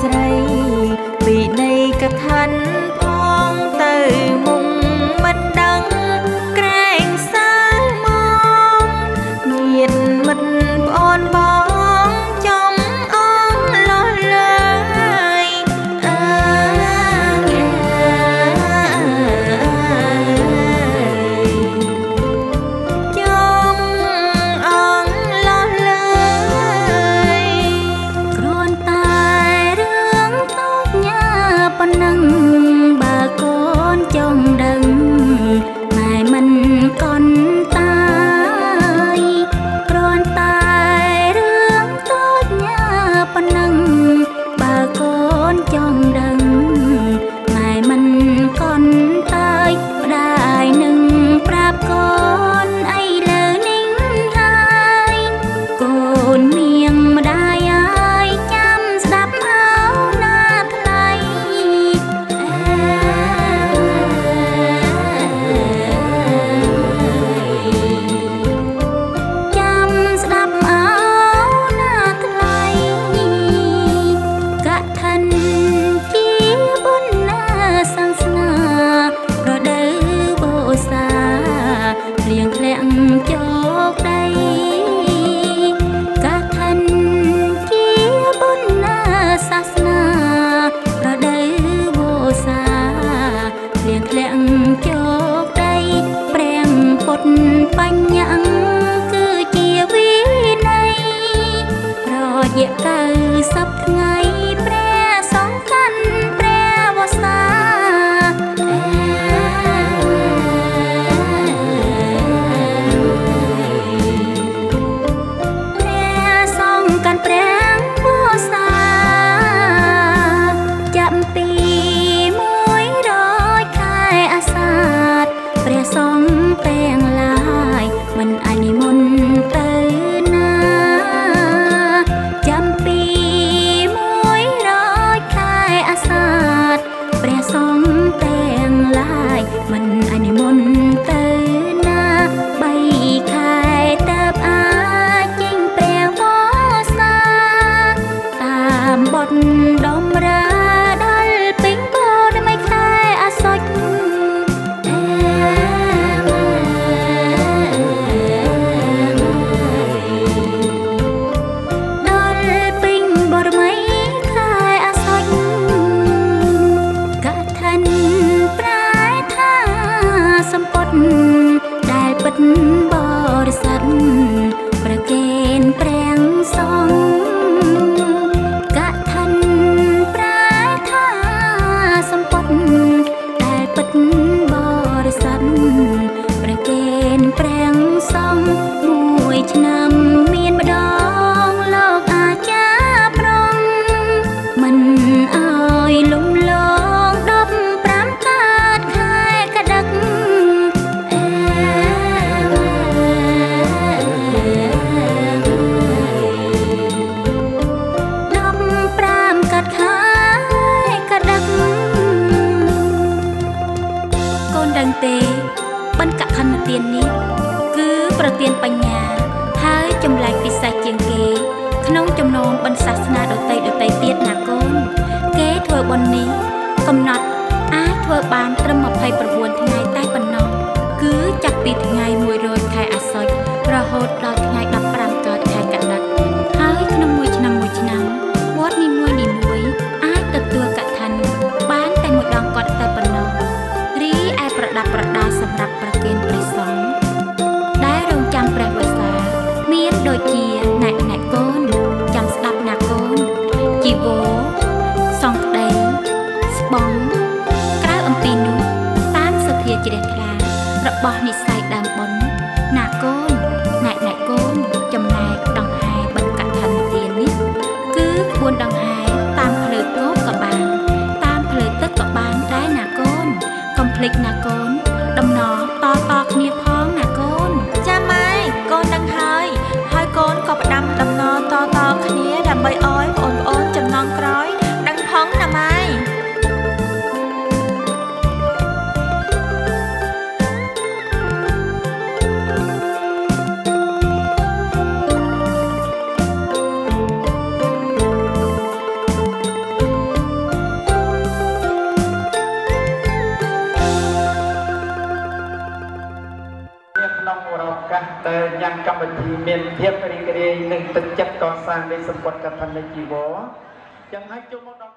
ស្រីពីនៃកថាផងទៅមុំមិនដឹងក្រែងសាលមកញាតមិត្តប្អូនបងចំអងលះលើយអើចំអងលះលើយគ្រាន់តែរឿងតូចញ៉ាប៉ុណ្ណឹងបើកូនចង់ដឹងម៉ែមិនកន់តាយគ្រាន់តែរឿងតូចញ៉ាប៉ុណ្ណឹងបើកូនចង់ដឹងម៉ែមិនកន់តាយម្ដាយនឹងប្រាប់កូនអីលើនេះហើយកូនមៀងម្ដាយអើយចាំស្ដាប់អោណាថ្លៃចាំស្ដាប់អោណាថ្លៃកឋិនជាបុណ្យណាសាសនារដូវវស្សាភ្លៀងធ្លាក់ជោគដីកឋិនជាបុណ្យណាសាសនារដូវវស្សាភ្លៀងធ្លាក់ជោគដីព្រះពុទ្ធបញ្ញៈគឺជាវិន័យរយៈ90ថ្ងៃព្រះសង្ឃកាន់ព្រះវស្សាព្រះសង្ឃកាន់ព្រះវស្សាចាប់ពី100ខែអាសាឍព្រះសង្ឃទាំងឡាយមិនអាចនិមន្តទៅណាចាំពី100ខែអាសាឍព្រះសង្ឃទាំងឡាយមិនអាចនិមន្តទៅណា3ខែតើបអាចចេញព្រះវស្សាតាមបទដំរើដល់ពេញបូរដើម្បីខែអាសត់ដល់ពេញបូរមីខែអាសត់កឋិនប្រែថាសម្ពុតដែលពិតបរិសុទ្ធប្រគេនព្រះសង្ឃកឋិនប្រែថាសម្ពុតដែលពិតបរិសុទ្ធប្រគេនព្រះសង្ឃមួយឆ្នាំមានម្ដងលោកអាចារ្យប្រងមិនអើយលំលង15កើតខែកដឹក15កើតខែកដឹកកូនដឹងទេបិណ្ឌកឋិនទាននេះគឺប្រទានបញ្ញាហើយចម្លែកពិសេសជាងគេក្នុងចំណោមបិណ្ឌសាសនាដទៃទៀតណាកូនគេធ្វើបុណ្យនេះកំណត់អាចធ្វើបានត្រឹម29ថ្ងៃតែប៉ុណ្ណោះគឺចាប់ពីថ្ងៃ100ខែអាសត់រហូតដល់ថ្ងៃ15កើតខែកដឹកហើយក្នុងមួយឆ្នាំវត្តនីមួយអាចទទួលកឋិនបានតែមួយដងគាត់តែប៉ុណ្ណោះរីឯប្រដាប់ប្រដាសម្រាប់ប្រគេនព្រះសង្ឃដែលរងចាំព្រះវស្សាមានដូចជាណែកូនចាំស្ដាប់ណាកូនជីវរសង្ឃក្ដីស្បង់ ក្នុងរកកាសដែលញ៉ាំកម្មវិធីមានភាពរីករាយនិងទឹកចិត្តកសាងនៃសម្បត្តិកថានៃជីវរចឹងហើយចូលមកដល់